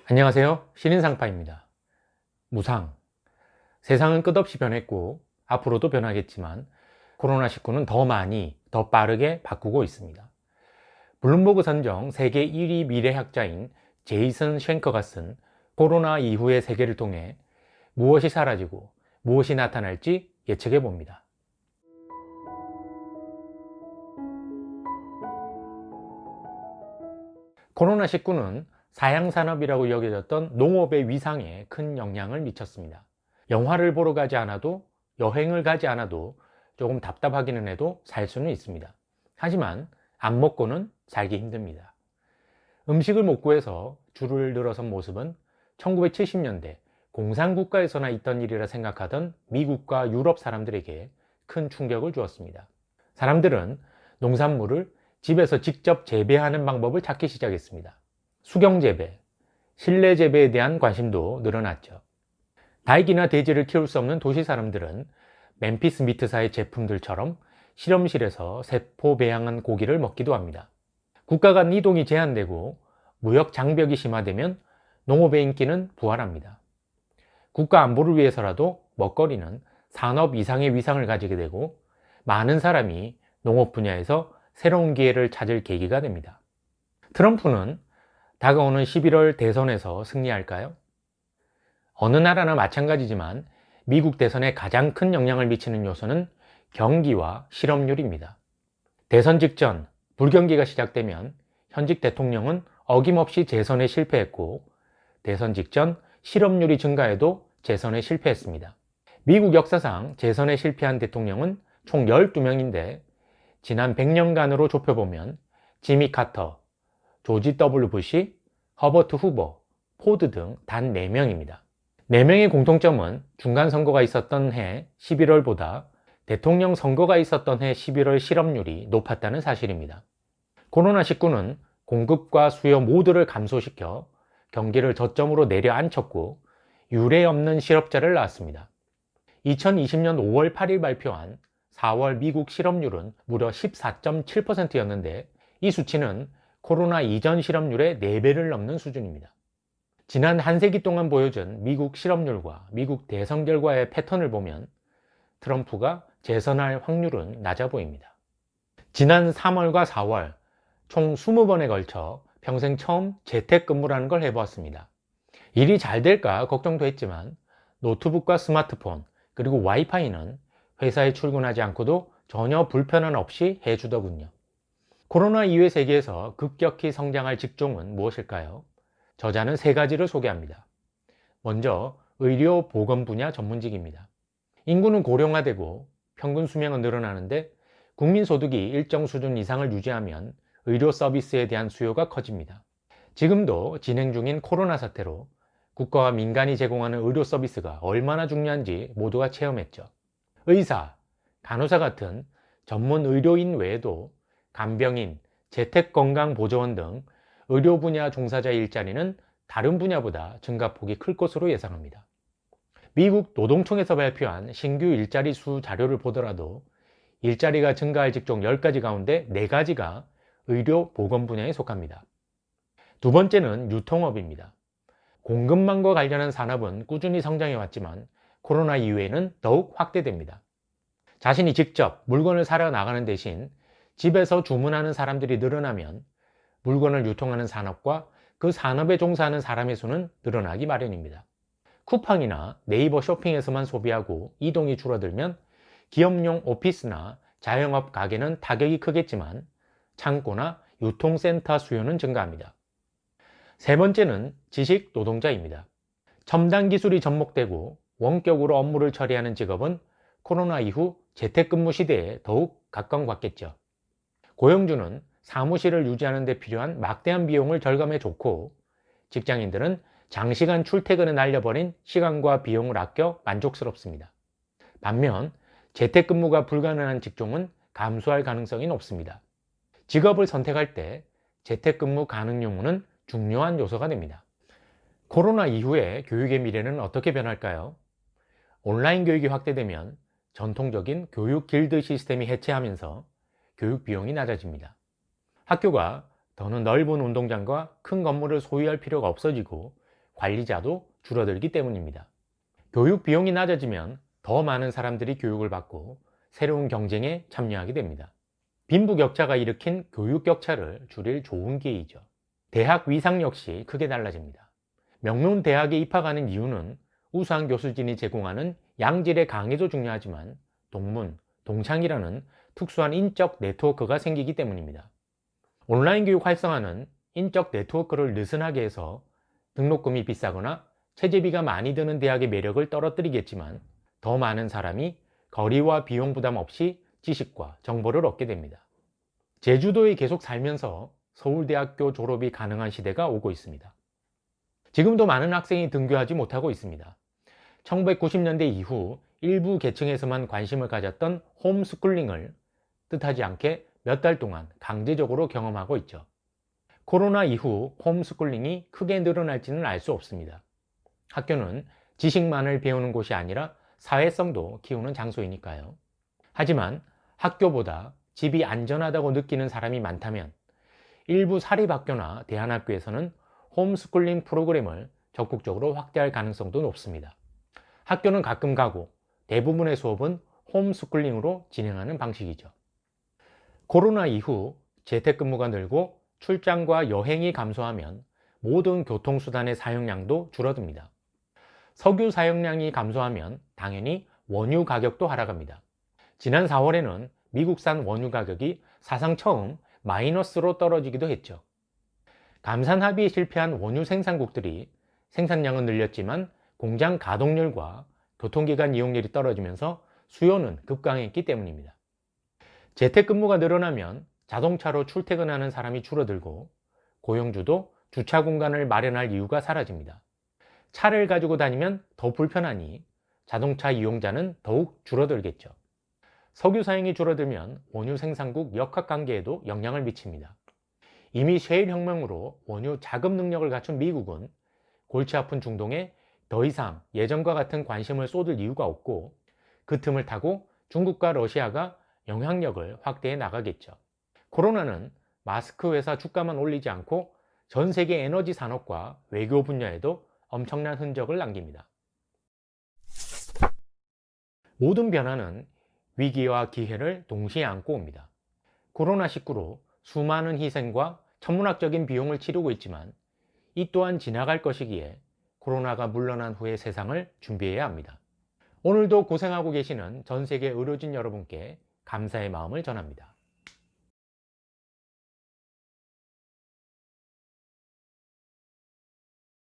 안녕하세요. 신인상파입니다. 무상. 세상은 끝없이 변했고 앞으로도 변하겠지만 코로나19는 더 많이, 더 빠르게 바꾸고 있습니다. 블룸버그 선정 세계 1위 미래학자인 제이슨 쉔커가 쓴 코로나 이후의 세계를 통해 무엇이 사라지고 무엇이 나타날지 예측해 봅니다. 코로나19는 사양산업이라고 여겨졌던 농업의 위상에 큰 영향을 미쳤습니다. 영화를 보러 가지 않아도, 여행을 가지 않아도 조금 답답하기는 해도 살 수는 있습니다. 하지만 안 먹고는 살기 힘듭니다. 음식을 못 구해서 줄을 늘어선 모습은 1970년대 공산국가에서나 있던 일이라 생각하던 미국과 유럽 사람들에게 큰 충격을 주었습니다. 사람들은 농산물을 집에서 직접 재배하는 방법을 찾기 시작했습니다. 수경재배, 실내재배에 대한 관심도 늘어났죠. 닭이나 돼지를 키울 수 없는 도시 사람들은 멤피스 미트사의 제품들처럼 실험실에서 세포 배양한 고기를 먹기도 합니다. 국가 간 이동이 제한되고 무역 장벽이 심화되면 농업의 인기는 부활합니다. 국가 안보를 위해서라도 먹거리는 산업 이상의 위상을 가지게 되고 많은 사람이 농업 분야에서 새로운 기회를 찾을 계기가 됩니다. 트럼프는 다가오는 11월 대선에서 승리할까요? 어느 나라나 마찬가지지만 미국 대선에 가장 큰 영향을 미치는 요소는 경기와 실업률입니다. 대선 직전 불경기가 시작되면 현직 대통령은 어김없이 재선에 실패했고 대선 직전 실업률이 증가해도 재선에 실패했습니다. 미국 역사상 재선에 실패한 대통령은 총 12명인데 지난 100년간으로 좁혀보면 지미 카터, 조지 W. 부시, 허버트 후보, 포드 등 단 4명입니다. 4명의 공통점은 중간선거가 있었던 해 11월보다 대통령 선거가 있었던 해 11월 실업률이 높았다는 사실입니다. 코로나19는 공급과 수요 모두를 감소시켜 경기를 저점으로 내려앉혔고 유례 없는 실업자를 낳았습니다. 2020년 5월 8일 발표한 4월 미국 실업률은 무려 14.7%였는데 이 수치는 코로나 이전 실업률의 4배를 넘는 수준입니다. 지난 한 세기 동안 보여준 미국 실업률과 미국 대선 결과의 패턴을 보면 트럼프가 재선할 확률은 낮아 보입니다. 지난 3월과 4월 총 20번에 걸쳐 평생 처음 재택근무라는 걸 해보았습니다. 일이 잘 될까 걱정도 했지만 노트북과 스마트폰 그리고 와이파이는 회사에 출근하지 않고도 전혀 불편함 없이 해주더군요. 코로나 이후의 세계에서 급격히 성장할 직종은 무엇일까요? 저자는 3가지를 소개합니다. 먼저 의료 보건 분야 전문직입니다. 인구는 고령화되고 평균 수명은 늘어나는데 국민 소득이 일정 수준 이상을 유지하면 의료 서비스에 대한 수요가 커집니다. 지금도 진행 중인 코로나 사태로 국가와 민간이 제공하는 의료 서비스가 얼마나 중요한지 모두가 체험했죠. 의사, 간호사 같은 전문 의료인 외에도 간병인, 재택건강보조원 등 의료 분야 종사자의 일자리는 다른 분야보다 증가폭이 클 것으로 예상합니다. 미국 노동청에서 발표한 신규 일자리 수 자료를 보더라도 일자리가 증가할 직종 10가지 가운데 4가지가 의료 보건 분야에 속합니다. 두 번째는 유통업입니다. 공급망과 관련한 산업은 꾸준히 성장해 왔지만 코로나 이후에는 더욱 확대됩니다. 자신이 직접 물건을 사러 나가는 대신 집에서 주문하는 사람들이 늘어나면 물건을 유통하는 산업과 그 산업에 종사하는 사람의 수는 늘어나기 마련입니다. 쿠팡이나 네이버 쇼핑에서만 소비하고 이동이 줄어들면 기업용 오피스나 자영업 가게는 타격이 크겠지만 창고나 유통센터 수요는 증가합니다. 세 번째는 지식 노동자입니다. 첨단 기술이 접목되고 원격으로 업무를 처리하는 직업은 코로나 이후 재택근무 시대에 더욱 각광받겠죠. 고용주는 사무실을 유지하는 데 필요한 막대한 비용을 절감해 줬고 직장인들은 장시간 출퇴근에 날려버린 시간과 비용을 아껴 만족스럽습니다. 반면 재택근무가 불가능한 직종은 감소할 가능성이 높습니다. 직업을 선택할 때 재택근무 가능 유무는 중요한 요소가 됩니다. 코로나 이후에 교육의 미래는 어떻게 변할까요? 온라인 교육이 확대되면 전통적인 교육 길드 시스템이 해체하면서 교육 비용이 낮아집니다. 학교가 더는 넓은 운동장과 큰 건물을 소유할 필요가 없어지고 관리자도 줄어들기 때문입니다. 교육 비용이 낮아지면 더 많은 사람들이 교육을 받고 새로운 경쟁에 참여하게 됩니다. 빈부격차가 일으킨 교육격차를 줄일 좋은 기회이죠. 대학 위상 역시 크게 달라집니다. 명문 대학에 입학하는 이유는 우수한 교수진이 제공하는 양질의 강의도 중요하지만 동문, 동창이라는 특수한 인적 네트워크가 생기기 때문입니다. 온라인 교육 활성화는 인적 네트워크를 느슨하게 해서 등록금이 비싸거나 체제비가 많이 드는 대학의 매력을 떨어뜨리겠지만 더 많은 사람이 거리와 비용 부담 없이 지식과 정보를 얻게 됩니다. 제주도에 계속 살면서 서울대학교 졸업이 가능한 시대가 오고 있습니다. 지금도 많은 학생이 등교하지 못하고 있습니다. 1990년대 이후 일부 계층에서만 관심을 가졌던 홈스쿨링을 뜻하지 않게 몇 달 동안 강제적으로 경험하고 있죠. 코로나 이후 홈스쿨링이 크게 늘어날지는 알 수 없습니다. 학교는 지식만을 배우는 곳이 아니라 사회성도 키우는 장소이니까요. 하지만 학교보다 집이 안전하다고 느끼는 사람이 많다면 일부 사립학교나 대안학교에서는 홈스쿨링 프로그램을 적극적으로 확대할 가능성도 높습니다. 학교는 가끔 가고 대부분의 수업은 홈스쿨링으로 진행하는 방식이죠. 코로나 이후 재택근무가 늘고 출장과 여행이 감소하면 모든 교통수단의 사용량도 줄어듭니다. 석유 사용량이 감소하면 당연히 원유 가격도 하락합니다. 지난 4월에는 미국산 원유 가격이 사상 처음 마이너스로 떨어지기도 했죠. 감산 합의에 실패한 원유 생산국들이 생산량은 늘렸지만 공장 가동률과 교통기관 이용률이 떨어지면서 수요는 급강했기 때문입니다. 재택근무가 늘어나면 자동차로 출퇴근하는 사람이 줄어들고 고용주도 주차 공간을 마련할 이유가 사라집니다. 차를 가지고 다니면 더 불편하니 자동차 이용자는 더욱 줄어들겠죠. 석유 사용이 줄어들면 원유 생산국 역학관계에도 영향을 미칩니다. 이미 셰일 혁명으로 원유 자급 능력을 갖춘 미국은 골치 아픈 중동에 더 이상 예전과 같은 관심을 쏟을 이유가 없고 그 틈을 타고 중국과 러시아가 영향력을 확대해 나가겠죠. 코로나는 마스크 회사 주가만 올리지 않고 전 세계 에너지 산업과 외교 분야에도 엄청난 흔적을 남깁니다. 모든 변화는 위기와 기회를 동시에 안고 옵니다. 코로나19로 수많은 희생과 천문학적인 비용을 치르고 있지만 이 또한 지나갈 것이기에 코로나가 물러난 후의 세상을 준비해야 합니다. 오늘도 고생하고 계시는 전 세계 의료진 여러분께 감사의 마음을 전합니다.